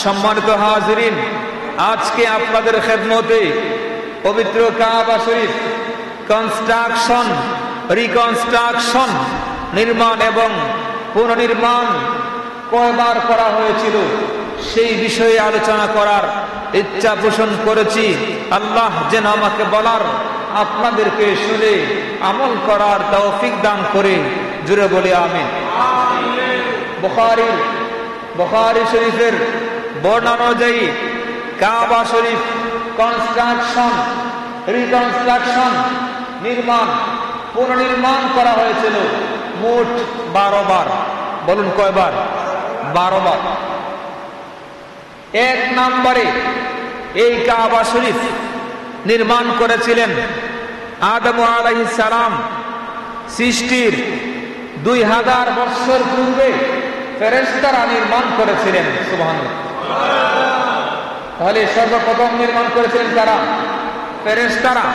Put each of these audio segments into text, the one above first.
সম্মানিত হাজিরিন, আজকে আপনাদের খেদমতে পবিত্র কাবা শরীফ কনস্ট্রাকশন, রিকনস্ট্রাকশন, নির্মাণ এবং পুনর্নির্মাণ কয়বার করা হয়েছিল সেই বিষয়ে আলোচনা করার ইচ্ছা পোষণ করেছি। আল্লাহ যেন আমাকে বলার, আপনাদেরকে শুনে আমল করার তৌফিক দান করে, জুড়ে বলে আমিন। বুখারী শরীফের বর্ণনা অনুযায়ী কাবা শরীফ কনস্ট্রাকশন, রিকনস্ট্রাকশন, নির্মাণ, পুনর্নির্মাণ করা হয়েছিল মোট 12 বার। বলুন কয়বার? 12 বার। 1 নম্বরে এই কাবা শরীফ নির্মাণ করেছিলেন আদম আলাইহিস সালাম। সৃষ্টির 2000 বছর পূর্বে ফেরেশতারা নির্মাণ করেছিলেন। সুবহানাল্লাহ। তাহলে সর্বপ্রথম নির্মাণ করেছিলেন কারা? ফেরেশতারা।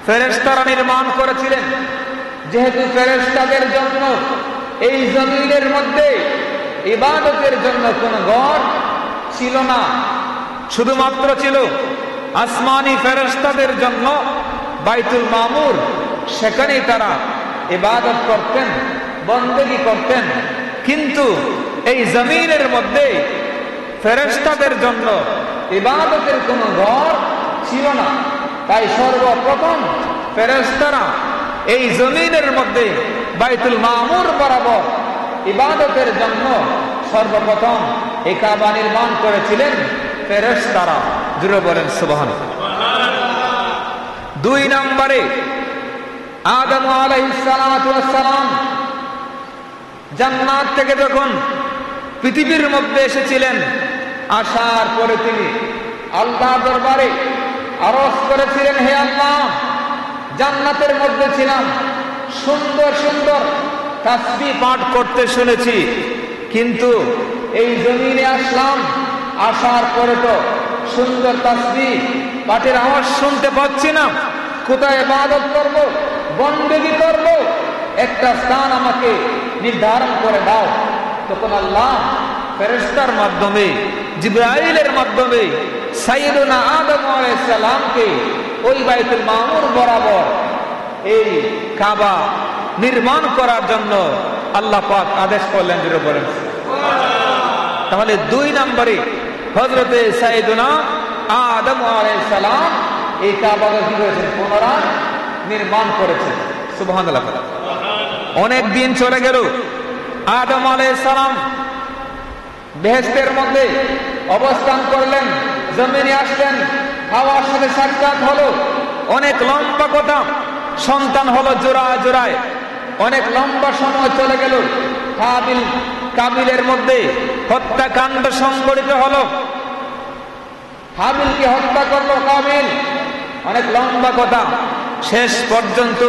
ফেরেশতারা নির্মাণ করেছিলেন। যেহেতু ফেরেশতাদের জন্য এই জমিনের মধ্যে ইবাদতের জন্য কোন ঘর ছিল না, শুধুমাত্র ছিল আসমানি ফেরেশতাদের জন্য বাইতুল মামুর। সেখানেই তারা ইবাদত করতেন, বন্দেগী করতেন। কিন্তু এই জমিনের মধ্যে ফেরেশতাদের জন্য ইবাদতের কোন ঘর ছিল না। তাই সর্বপ্রথম ফেরেশতারা এই জমিনের মধ্যে বাইতুল মামুর বরাবর ইবাদতের জন্য সর্বপ্রথম এই কাবা নির্মাণ করেছিলেন ফেরেশতারা। জুড়ে বলেন সুবহানাল্লাহ। 2 নম্বরে আদম আলাইহিস সালাতু ওয়াস সালাম জান্নাত থেকে যখন পৃথিবীর মধ্যে এসেছিলেন, আসার পরে তিনি আল্লাহ দরবারে আরজ করেছিলেন, হে আল্লাহ, জান্নাতের মধ্যে ছিলাম, সুন্দর সুন্দর তাসবিহ পাঠ করতে শুনেছি, কিন্তু এই জমিনে আসলাম, আসার পরে তো সুন্দর তাসবিহ পাঠের আওয়াজ শুনতে পাচ্ছি না। কোথায় ইবাদত করব, বন্দেগী করব, একটা স্থান আমাকে নির্ধারণ করে দাও। তখন আল্লাহ ফেরেশতার মাধ্যমে, জিবরাইলের মাধ্যমে সাইয়্যিদুনা আদম আলাইহিস সালামকে ওই বাইতুল মামুর বরাবর এই কাবা নির্মাণ করার জন্য আল্লাহ পাক আদেশ করলেন। জুড়ে বলেন। তাহলে 2 নম্বরে হযরতে সাইয়্যিদুনা আদম আলাইহিস সালাম এই কাবাকে কি করেছেন? পুনরায় নির্মাণ করেছেন। সুবহানাল্লাহ। অনেক দিন চলে গেল। আদম আলাইহিস সালাম বেহেশতের মধ্যে অবস্থান করলেন, জমিনে আসলেন, হাওয়ার সাথে সাক্ষাৎ হলো। অনেক লম্বা কথা, সন্তান হলো জোড়ায় জোড়ায়। অনেক লম্বা সময় চলে গেল। কাবিলের মধ্যে হত্যাকাণ্ড সংঘটিত হলো। হাবিলকে হত্যা করলো কাবিল। অনেক লম্বা কথা। শেষ পর্যন্ত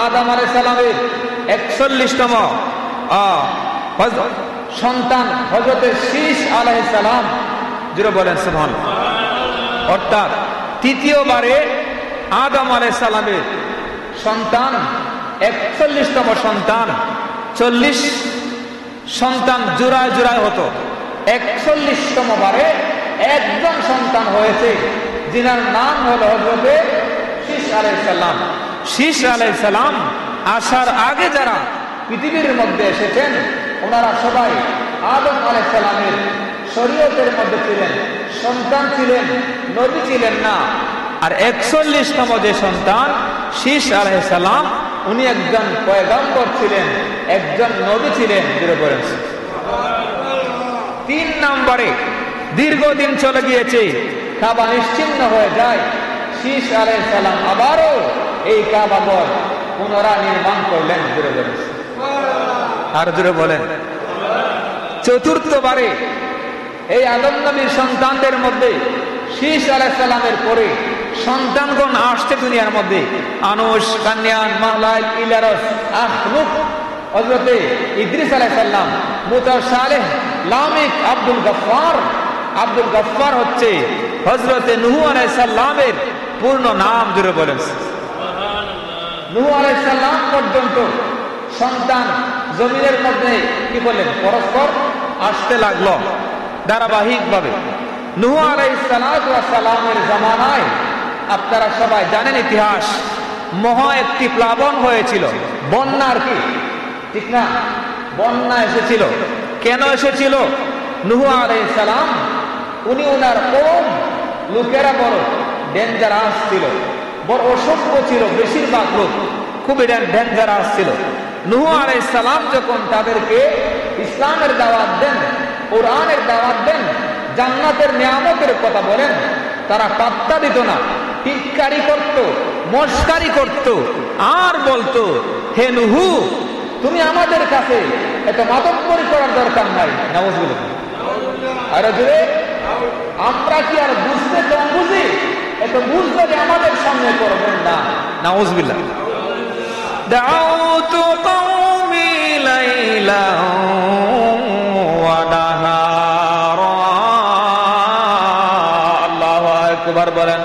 আদম আলাইহিস সালামের 41তম সন্তান হযরতে শীস আলাইহিস সালাম। জুড়ে বলেন সুবহানাল্লাহ। অর্থাৎ তৃতীয়বারে আদম আলাইহিস সালামের সন্তান 41তম সন্তান। 40 সন্তান জোড়ায় জোড়ায় হতো। 41তম বারে একজন সন্তান হয়েছে, যিনার নাম হলো হযরতে শীস আলাইহিস সালাম। শীস আলাইহিস সালাম আসার আগে যারা পৃথিবীর মধ্যে এসেছেন, ওনারা সবাই আদম আলাইহিস সালামের শরীয়তের মধ্যে ছিলেন, সন্তান ছিলেন, নবী ছিলেন না। আর 41তম যে সন্তান শীস আলাইহিস সালাম, উনি একজন পয়গম্বর ছিলেন, একজন নবী ছিলেন। জুড়ে বলেন। 3 নম্বরে দীর্ঘদিন চলে গিয়েছে, কাবা নিশ্চিহ্ন হয়ে যায়। শীস আলাইহিস সালাম আবারও এই কাবা ঘর পুনরায় নির্মাণ করলেন। জুড়ে বলেন। আর জুড়ে বলেন। 4র্থবারে এই আদম নবীর সন্তানদের মধ্যে শীস আলাইহিস সালামের পরে সন্তানগণ আসছে দুনিয়ার মধ্যে। আনুশ, কান্যান, মাহলাইল, ইলারস, আহনুক, হযরতে ইদ্রিস আলাইহিস সালাম, মুতাসালেহ, লামিক, আব্দুল গফফার। আব্দুল গফফার হচ্ছে হযরতে নূহ আলাইহিস সালামের পূর্ণ নাম। জুড়ে বলেন। নূহ আলাইহিস সালাম পর্যন্ত সন্তান জমিনের মধ্যে কি বলেন পরস্পর আসতে লাগলো। ধারাবাহিকভাবে। নূহ আলাইহিস সালামের জামানায় আপনারা সবাই জানেন ইতিহাস, মহা একটি প্লাবন হয়েছিল, বন্যা আর কি, ঠিক না? বন্যা এসেছিল। কেন এসেছিল? নূহ আলাইহিস সালাম উনি ওনার কওম লোকেরা বড় ডেঞ্জারাস ছিল, বড় অসভ্য ছিল, বেশিরভাগ লোক খুবই ডেঞ্জারাস ছিল। নূহ আলাইহিস সালাম যখন তাদেরকে ইসলামের দাওয়াত দেন, কোরআনের দাওয়াত দেন, জান্নাতের নিয়ামতের কথা বলেন, তারা পাত্তা দিত না, টিটকারি করত, মস্কারি করত, আর বলতো, হে নূহ, তুমি আমাদের কাছে এত মাতব্বরি করার দরকার নাই। নাউজুবিল্লাহ। আরে জোরে, আমরা কি আর বুঝতে কম বুঝি? এত বুঝতে আমাদের সামনে করবেন না। নাউজুবিল্লাহ। দাউতু কওমি লাইলা ওয়া নাহারা। আল্লাহু আকবার বলেন।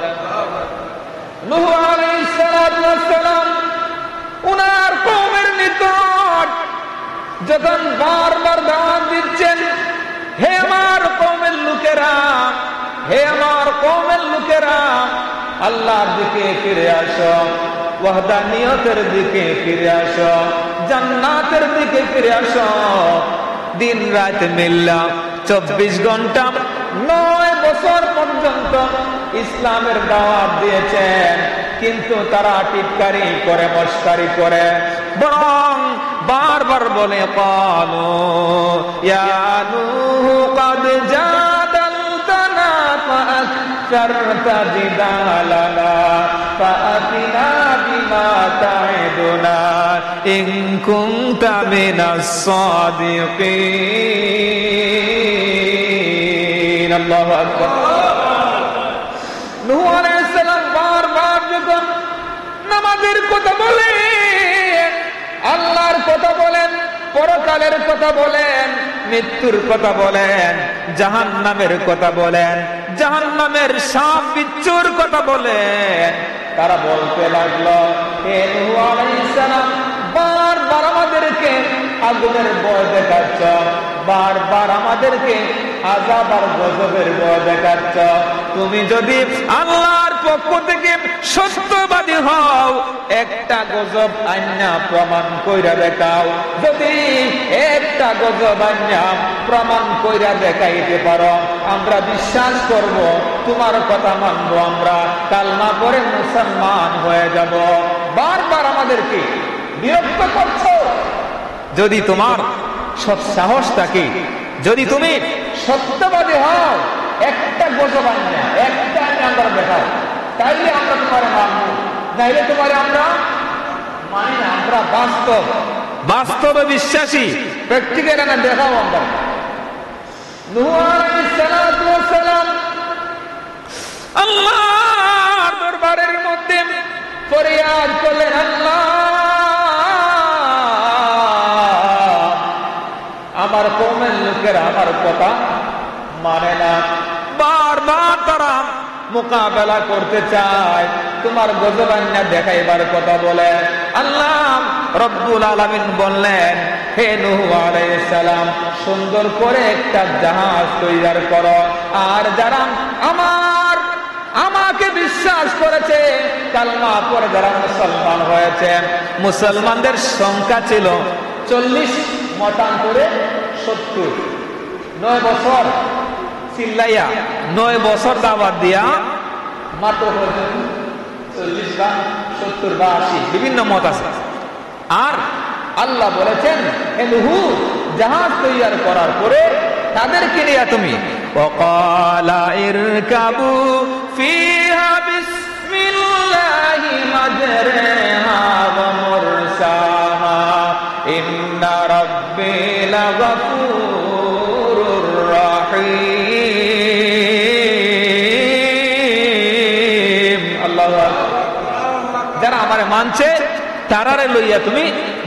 নূহ আলাইহিস সালাম উনার কওমের নিকট যখন বারবার দাওয়াত দিচ্ছেন, হে আমার কওমের লোকেরা, হে আমার কওমের লোকেরা, আল্লাহর দিকে ফিরে আসো, ওয়াহদানিয়তের দিকে ফিরে আসো, জান্নাতের দিকে ফিরে আসো। দিন রাত মিল্লা 24 ঘন্টা 9 বছর পর্যন্ত ইসলামের দাওয়াত দিয়েছেন, কিন্তু তারা টিটকারি করে, মস্কারি করে, বরং বারবার বলে, ক্বালু ইয়া নূহ ক্বাদ জাদালতানা ফাআকসারতা জিদালানা ফাআতিনা বিমা তাইদুনা ইন কুনতা মিনাস সাদিকিন। আল্লাহু আকবার। নূহ আলাইহিস সালাম বারবার যখন নামাজের কথা বলেন, আল্লাহর কথা বলেন, পরকালের কথা বলেন, মৃত্যুর কথা বলেন, জাহান্নামের কথা বলেন, জাহান্নামের সাপ বিচ্ছুর কথা বলেন, তারা বলতে লাগলো, হে নূহ আলাইহিস সালাম, বারবার আমাদেরকে আগুনের ভয় দেখাচ্ছ, বারবার আমাদেরকে আযাব আর গজবের ভয় দেখাচ্ছ। তুমি যদি আল্লাহর পক্ষ থেকে সত্যবাদী হও, একটা গজব আইনা প্রমাণ কইরা দেখাও। যদি একটা গজব আইনা প্রমাণ কইরা দেখাইতে পারো, আমরা বিশ্বাস করব, তোমার কথা মানবো, আমরা কালমা পড়ে মুসলমান হয়ে যাব। বারবার আমাদেরকে বিরক্ত করছো। যদি তোমার সৎ সাহস থাকে, যদি তুমি সত্যবাদী হও, একটা গজব আইনা, একটা আমরা দেখাও, তাইলে আমরা তোমার মানবো, নাইলে তোমার আমরা মানি না। আমরা বাস্তবে বিশ্বাসী, প্র্যাকটিক্যাল না দেখাও আমরা। নূহ আলাইহিস সালাম আল্লাহর দরবারের মধ্যে ফরিয়াদ করলেন, আল্লাহ, আমার কওমের লোকেরা আমার কথা মানে না, বারবার তারা মোকাবেলা করতে চায়, তোমার গজবান্না দেখাইবার কথা বলে। আল্লাহ রব্বুল আলামিন বললেন, হে নূহ আলাইহিস সালাম, সুন্দর করে একটা জাহাজ তৈরি করো, আর যারা আমাকে বিশ্বাস করেছে, কালমা পড়ে যারা মুসলমান হয়েছে, মুসলমানদের সংখ্যা ছিল 40 মতান্তরে 70। 9 বছর চিল্লাইয়া 9 বছর দাওয়াত দিয়া মাত্র 40 বা 70 বা 80, বিভিন্ন মত আছে। আর আল্লাহ বলেছেন, হে নূহ, জাহাজ তৈরি করার পরে তাদেরকে নিয়ে তুমি ওয়াকালা ইরকাবু ফিহা বিসমিল্লাহি মাজরাহা ওয়া মুরসাহা ইন্না রাব্বি লাগাফুরুর রাহিম। আল্লাহু আকবার। যারা আমারে মানছে তারারে লইয়া তুমি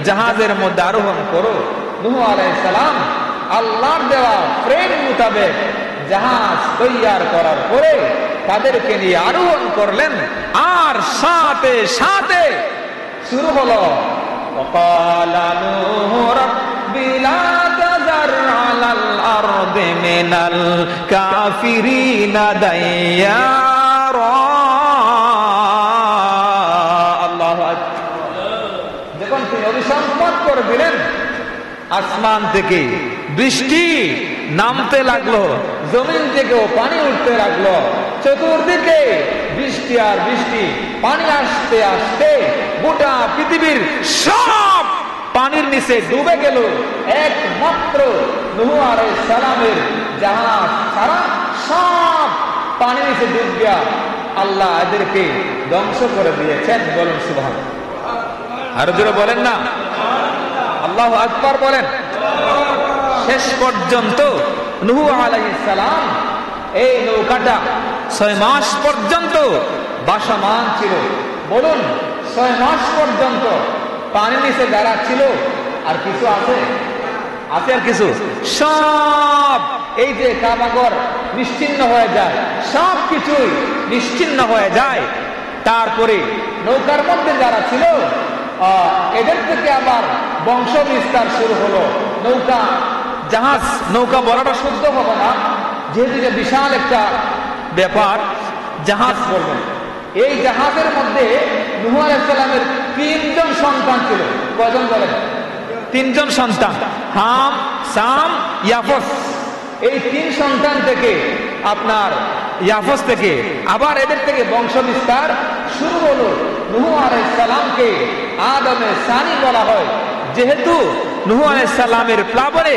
জাহাজের মধ্যে আরোহণ করো। নূহ আলাইহিস সালাম আল্লাহর দেওয়া ফ্রেম মোতাবেক জাহাজ তৈরি করার পরে তাদেরকে নিয়ে আরোহণ করলেন, আর সাথে সাথে শুরু হলো, وقال نوح رب لا تذر على আরদি মিনাল কাফিরিনা দাইয়ারা। আল্লাহু আকবার। যখন তিনি অভিসম্পাত করে দিলেন, আসমান থেকে বৃষ্টি নামতে লাগলো, জমিন থেকেও পানি উঠতে লাগলো, চতুর্দিকে বৃষ্টি আর বৃষ্টি, পানি আসতে আসতে গোটা পৃথিবীর সব পানির নিচে ডুবে গেল। একমাত্র নূহ আলাইহিস সালামের জাহাজ ছাড়া সব পানির নিচে ডুব গিয়া আল্লাহ এদেরকে ধ্বংস করে দিয়েছেন। বলুন সুবহানাল্লাহ। আরো জোরে বলেন না আল্লাহু আকবার বলেন। শেষ পর্যন্ত নূহ আলাইহিস সালাম এই নৌকাটা 6 মাস পর্যন্ত ভাসমান ছিল। বলুন, 6 মাস পর্যন্ত পানির নিচে যারা ছিল, আর কিছু আছে? আছে আর কিছু? সব এই যে কাবাঘর নিশ্চিহ্ন হয়ে যায়, সব কিছুই নিশ্চিহ্ন হয়ে যায়। তারপরে নৌকার মধ্যে যারা ছিল এদের থেকে আবার বংশ বিস্তার শুরু হলো। নৌকা বলাটা শুদ্ধ হবে না, যেহেতু যে বিশাল একটা ব্যাপার, জাহাজ বলবেন। এই জাহাজের মধ্যে নূহ আলাইহিস সালামের 3 জন সন্তান ছিল। কয়জন বলেন? 3 জন সন্তান, হাম, সাম, ইয়াফস। এই 3 সন্তান থেকে আপনার ইয়াফস থেকে আবার এদের থেকে বংশ বিস্তার শুরু হলো। নূহ আলাইহিস সালামকে আদমে সানি বলা হয়, যেহেতু নূহ আলাইহিস সালামের প্লাবনে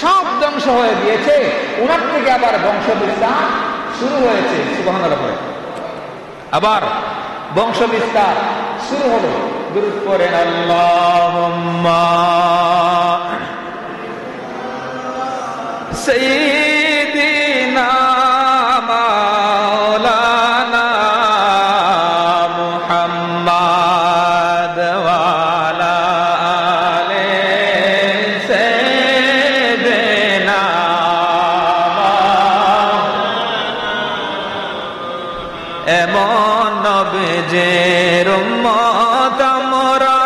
সব ধ্বংস হয়ে গিয়েছে, ওনার থেকে আবার বংশ বিস্তার শুরু হয়েছে। সুবহানাল্লাহ। আবার বংশ বিস্তার শুরু হলো। দুরূদ পড়েন আল্লাহুম্মা সাইয়্যিদিনা মাওলানা মুহাম্মাদ ওয়া আলা আলি সাইয়্যিদিনা। এমন নবীর উম্মত আমরা,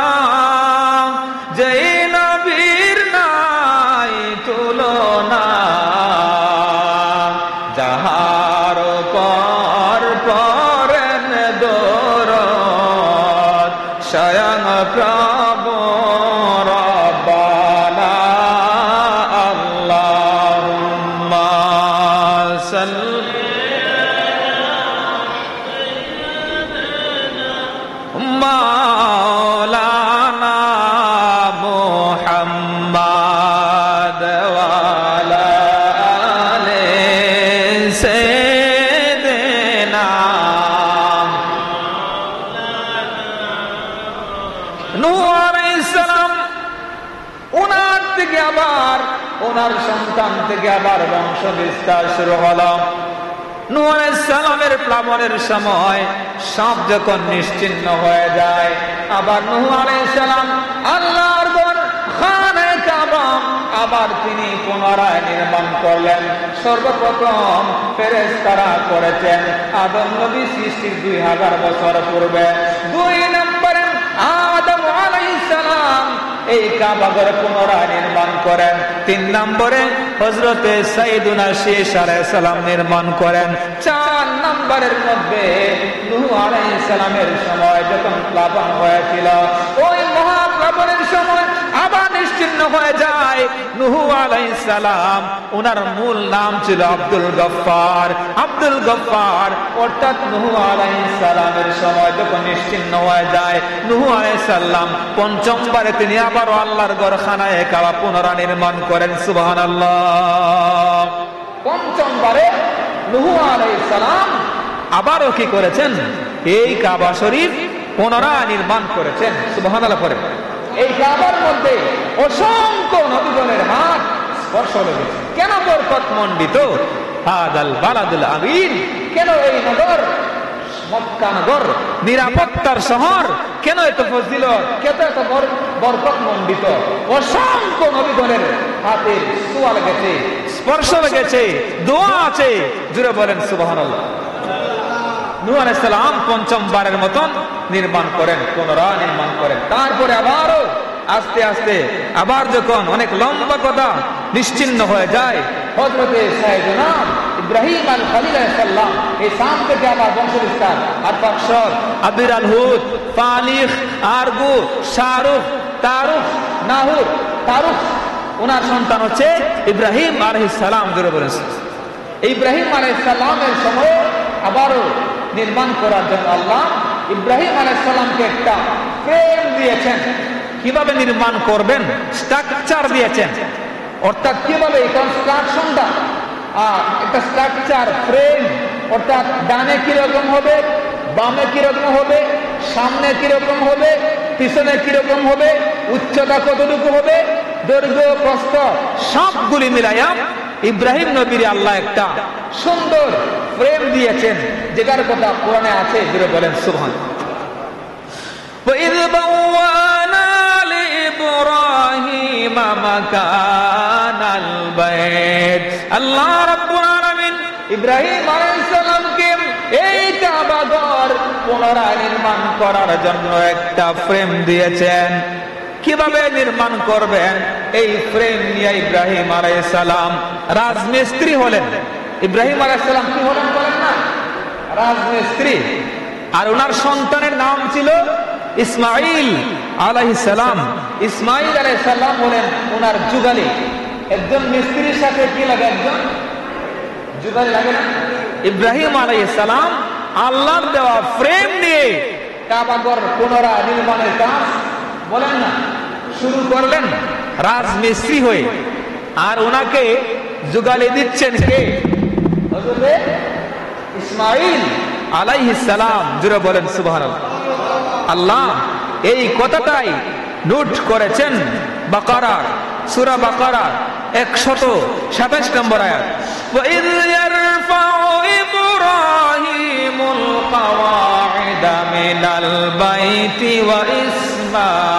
যেই নবীর নাই তুলনা, যাহার পর পরেন দরদ স্বয়ং প্রভু রব্বানা। আল্লাহুম্মা সাল্লি মাওলানা মুহাম্মাদ ওয়া আলা আলি সাইয়্যিদিনা। নূহ আলাইহিস সালাম ওনার থেকে আবার ওনার সন্তান থেকে আবার বংশ বিস্তার শুরু হলো। নূহ আলাইহিস সালামের প্লাবনের সময় সব যখন নিশ্চিহ্ন হয়ে যায়, আবার নূহ আলাইহিস সালাম আল্লাহর ঘর খানে কাবা আবার তিনি পুনরায় নির্মাণ করলেন। সর্বপ্রথম ফেরেশতারা করেছেন আদম নবী সৃষ্টির 2000 বছর পূর্বে। 2 নম্বরে আদম আলাইহিস সালাম এই কাবা ঘর পুনরায় নির্মাণ করেন। 3 নম্বরে হযরতে সাইয়্যিদুনা শীশ আলাইহিস সালাম নির্মাণ করেন। 4 নম্বরের মধ্যে নূহ আলাইহিস সালামের সময় যখন প্লাবন হয়েছিল, ওই মহাপ্লাবনের সময় আবার নিশ্চিহ্ন হয়ে যায়। নূহ আলাইহিস সালাম ওনার মূল নাম ছিল আব্দুল গফফার। আব্দুল গফফার অর্থাৎ নূহ আলাইহিস সালামের সময় যখন নিশ্চিহ্ন হয়ে যায়, নূহ আলাইহিস সালাম 5ম বারে তিনি আবার আল্লাহর ঘর খানায়ে কাবা পুনরায় নির্মাণ করেন। সুবহানাল্লাহ। 5ম বারে নূহ আলাইহিস সালাম আবারও কি করেছেন? এই কাবা শরীফ পুনরায় নির্মাণ করেছেন। সুবহানাল্লাহ পড়েন। এই কাবার মধ্যে অসংখ্য নবীগণের হাত স্পর্শ লেগেছে। কেন বরকত মণ্ডিত হাদাল বালাদুল আমিন? কেন এই নগর মক্কা নগর নিরাপত্তার শহর? কেন এত ফজিলত? কেন এত বরকত মণ্ডিত? অসংখ্য নবীগণের হাতের ছোঁয়া লেগেছে, স্পর্শ লেগেছে, দোয়া আছে। জুড়ে বলেন সুবহানাল্লাহ। নূহ আলাইহিস সালাম 5ম বারের মতন নির্মাণ করেন, পুনরায় নির্মাণ করেন। তারপরে আবারও আস্তে আস্তে আবার যখন অনেক লম্বা কথা নিশ্চিহ্ন হয়ে যায়, হযরতে সাইয়েদনা ইব্রাহিম আল খলিল আলাইহিস সালাম এই শাম থেকে আবার বংশ বিস্তার আর পাকশর আবির আল হুদ ফালিখ আরগু শারুখ তারুখ নাহুর তারুখ ওনার সন্তান হচ্ছে ইব্রাহিম আলাইহিস সালাম। ধরে বলেছেন ইব্রাহিম আলাইহিস সালামের সময় আবারও নির্মাণ করার জন্য আল্লাহ ইব্রাহিম আলাইহিস সালামকে একটা ফ্রেম দিয়েছেন। কিভাবে নির্মাণ করবেন স্ট্রাকচার দিয়েছেন, অর্থাৎ কিভাবে এই কনস্ট্রাকশনটা একটা স্ট্রাকচার ফ্রেম, অর্থাৎ ডানে কিরকম হবে, বামে কিরকম হবে, সামনে কিরকম হবে, পিছনে কিরকম হবে, উচ্চতা কতটুকু হবে, দৈর্ঘ্য প্রস্থ সবগুলি মিলাইয়া ইব্রাহিম নবীর আল্লাহ একটা সুন্দর ফ্রেম দিয়েছেন, যেটার কথা কোরআনে আছে। জুড়ে বলেন সুবহানাল্লাহ। وَإِذْ بَوَّأْنَا لِإِبْرَاهِيمَ مَكَانَ الْبَيْتِ আল্লাহ রাব্বুল আলামিন ইব্রাহিম আলাইহিস সালামকে এই কাবা ঘর পুনরায় নির্মাণ করার জন্য একটা ফ্রেম দিয়েছেন। কিভাবে নির্মাণ করবেন এই ফ্রেম নিয়ে ইব্রাহিম আলাইহিস সালাম রাজমিস্ত্রি হলেন। ইব্রাহিম আলাইহিস সালাম কি হলেন বলেন না? রাজমিস্ত্রি। আর ওনার সন্তানের নাম ছিল ইসমাইল আলাইহিস সালাম। ইসমাইল আলাইহিস সালাম হলেন ওনার যুগালী। একজন মিস্ত্রির সাথে কি লাগে? একজন যুগালী লাগে না? ইব্রাহিম আলাইহিস সালাম আল্লাহর দেওয়া ফ্রেম নিয়ে কাবা ঘর পুনরায় নির্মাণের কাজ বলেন না শুরু করলেন রাজমিস্ত্রি হয়ে। আর ওনাকে যুগালী দিচ্ছেন কে? হযরত ইসমাইল আলাইহিস সালাম। জুড়ে বলেন সুবহানাল্লাহ। আল্লাহ এই কথাটাই নোট করেছেন বাকারা, সূরা বাকারা 127 নম্বর আয়াত। وَإِذْ يَرْفَعُ إِبْرَاهِيمُ الْقَوَاعِدَ مِنَ الْبَيْتِ وَإِسْمَاعِيلُ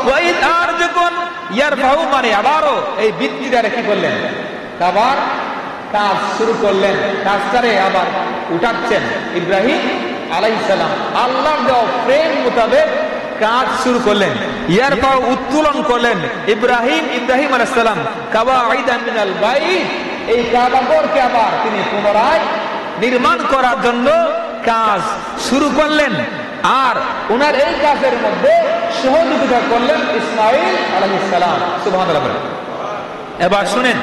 وَإِذْ أَرْجُكُمْ يَرْفَعُ মানে আবারও এই ভিত্তিটা কি করলেন? আবার কাজ শুরু করলেন। কাজটারে আবার উঠাচ্ছেন ইব্রাহিম আলাইহিস সালাম। আল্লাহর দেওয়া ফ্রেম মোতাবেক কাজ শুরু করলেন। ইয়ারফাউ উত্তোলন করলেন ইব্রাহিম আলাইহিস সালাম কাওয়াইদা মিনাল বাইত। এই কাবা ঘরকে আবার তিনি পুনরায় নির্মাণ করার জন্য কাজ শুরু করলেন। আর ওনার এই কাজের মধ্যে সহযোগিতা করলেন ইসমাইল আলাইহিস সালাম। সুবহানাল্লাহ। এবার শুনেন,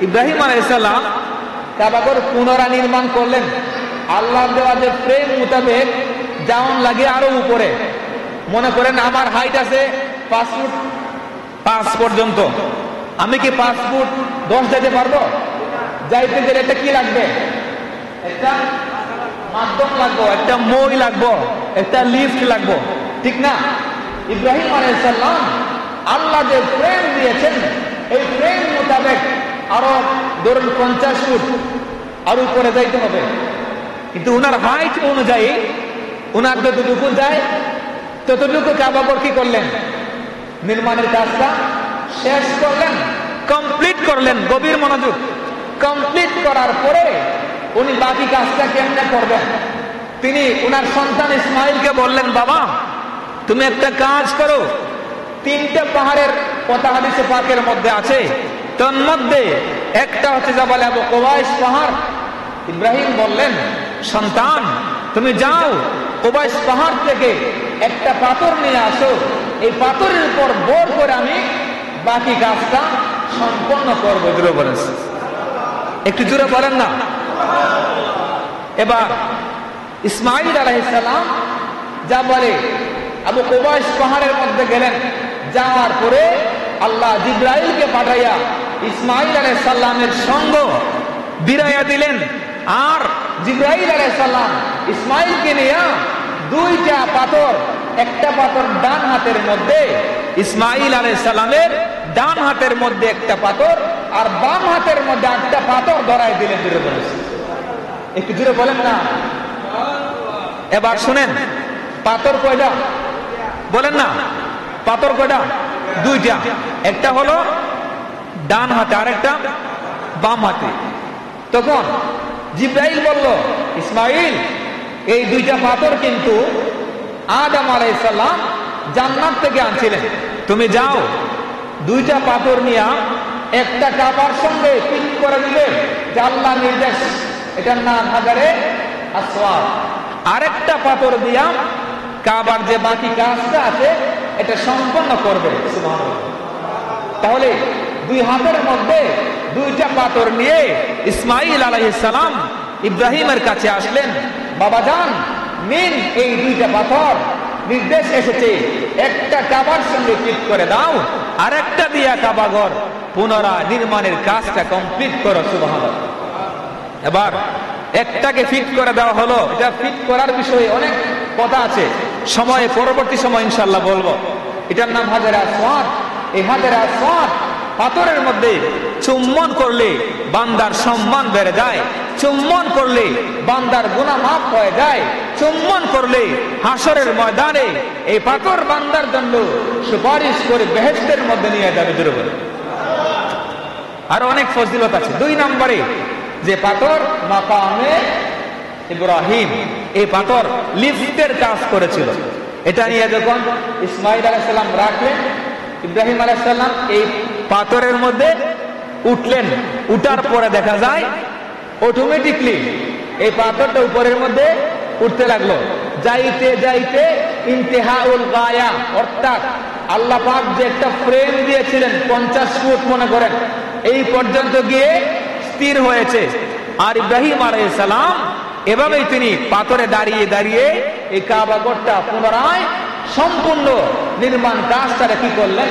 ইব্রাহিম আলাইহিস সালাম কাবা ঘর পুনরায় নির্মাণ করলেন। আল্লাহর দেওয়া যে ফ্রেম মোতাবেক যেমন লাগে আরো উপরে। মনে করেন আমার হাইট আছে 5 ফুট 5 পর্যন্ত। আমি কি 5 ফুট 10 যেতে পারবো? যাইতে গেলে একটা কি লাগবে? একটা মাধ্যম লাগবো, একটা মই লাগবো, একটা লিফট লাগবো, ঠিক না? ইব্রাহিম আলাইহিস সালাম আল্লাহ যে ফ্রেম দিয়েছেন এই ফ্রেম মোতাবেক আরো ধরুন 50 ফুট আর উপরে যাইতে হবে। কিন্তু উনার হাইট অনুযায়ী উনার যতটুকু যায় ততটুকু কাবা ঘর কি করলেন? নির্মাণের কাজটা শেষ করলেন, কমপ্লিট করলেন। গভীর মনোযোগ। কমপ্লিট করার পরে উনি বাকি কাজটা কেমনে করবেন? তিনি উনার সন্তান ইসমাইলকে বললেন, বাবা তুমি একটা কাজ করো। 3টা পাহাড়ের কথা হাদিসে পাকের মধ্যে আছে, তার মধ্যে একটা হচ্ছে জাবাল আবু কুবাইস পাহাড়। ইব্রাহিম বললেন, সন্তান তুমি যাও কুবাইস পাহাড় থেকে একটা পাথর নিয়ে আসো। এই পাথরের উপর ভর করে আমি বাকি কাজটা সম্পন্ন করবো। জোরে বলেন, একটু জোরে বলেন না। এবার ইসমাইল আলাইহিস সালাম যা বলে আবু কুবাইস পাহাড়ের মধ্যে গেলেন। যাওয়ার পরে আল্লাহ জিবরাইলকে পাঠাইয়া ইসমাইল আলাইহিস সালামের সঙ্গ বিরাইয়া দিলেন। আর জিবরাইল আলাইহিস সালাম ইসমাইলকে নিয়ে 2টা পাথর, একটা পাথর ডান হাতের মধ্যে, ইসমাইল আলাইহিস সালামের ডান হাতের মধ্যে একটা পাথর আর বাম হাতের মধ্যে 8টা পাথর ধরাই দিলেন। জোরে বলেন, একটু জোরে বলেন না। এবার শুনেন, পাথর কয়টা বলেন না? পাথর কয়টা? 2টা। একটা হলো ডান হাতে আর একটা বাম হাতে। তখন জিবরাইল বলল, ইসমাইল এই 2টা পাথর কিন্তু আদম আলাইহিস সালাম জান্নাত থেকে আনছিলেন। তুমি যাও, দুইটা পাথর নিয়ে একটা কাবার সঙ্গে ফিট করে দিবে, যে আল্লাহ নির্দেশ, এটার নাম হাজারে আসওয়াদ। আরেকটা পাথর দিয়া কাবার যে বাকি কাজটা আছে এটা সম্পন্ন করবে। সুবহানাল্লাহ। তাহলে দুই হাতের মধ্যে দুইটা পাথর নিয়ে ইসমাঈল আলাইহিস সালাম ইব্রাহিমের কাছে আসলেন। বাবা যান, নিন এই দুইটা পাথর, নির্দেশ এসেছে একটা কাবার সঙ্গে ফিট করে দাও, আর একটা দিয়া কাবাঘর পুনরায় নির্মাণের কাজটা কমপ্লিট করো। সুবহানাল্লাহ। এবার একটাকে ফিট করে দেওয়া হলো। এটা ফিট করার বিষয়ে অনেক কথা আছে, সময়ে পরবর্তী সময় ইনশাআল্লাহ বলবো। এটার নাম হাজারে আসওয়াদ। এই হাজারে আসওয়াদ পাথরের মধ্যে চুম্বন করলে বান্দার সম্মান বেড়ে যায়, চুম্বন করলে বান্দার গুনাহ মাফ হয়ে যায়, চুম্বন করলে হাসরের ময়দানে এই পাথর বান্দার জন্য সুপারিশ করে বেহেশতের মধ্যে নিয়ে যাবে। জোরে আর অনেক ফজিলত আছে। 2 নম্বরে যে পাথর মাকামে ইব্রাহিম, এই পাথর লিফটের কাজ করেছিল। এটা নিয়ে যখন ইসমাঈল আলাইহিস সালাম রাখলেন, ইব্রাহিম আলাইহিস সালাম এই পাথরের মধ্যে উঠলেন। উঠার পরে দেখা যায় অটোমেটিকলি এই পাথরটা উপরের মধ্যে উঠতে লাগলো। যাইতে যাইতে ইন্তেহাউল গায়া, অর্থাৎ আল্লাহ পাক যে একটা ফ্রেম দিয়েছিলেন 50 ফুট মনে করেন, এই পর্যন্ত গিয়ে স্থির হয়েছে। আর ইব্রাহিম আলাইহিস সালাম এভাবেই তিনি পাথরে দাঁড়িয়ে দাঁড়িয়ে এই কাবাঘরটা পুনরায় সম্পূর্ণ নির্মাণ কাজটা কি করলেন?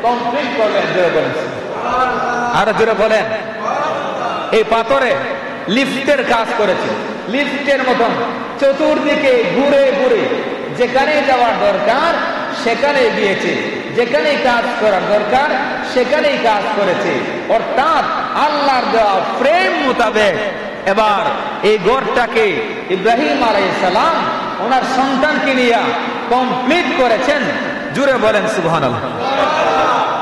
কমপ্লিট করলেন। জোরে বলেন, আর জোরে বলেন। এই পাথরে লিফটের কাজ করেছে। লিফটের মতন চতুর্দিকে ঘুরে ঘুরে যেখানে যাওয়ার দরকার সেখানে গিয়েছে, যেখানে কাজ করার দরকার সেখানেই কাজ করেছে। অর্থাৎ আল্লাহর দেওয়া ফ্রেম মোতাবেক এবার এই ঘরটাকে ইব্রাহিম আলাইহিস সালাম ওনার সন্তানকে নিয়ে কমপ্লিট করেছেন। জুড়ে বলেন সুবহানাল্লাহ।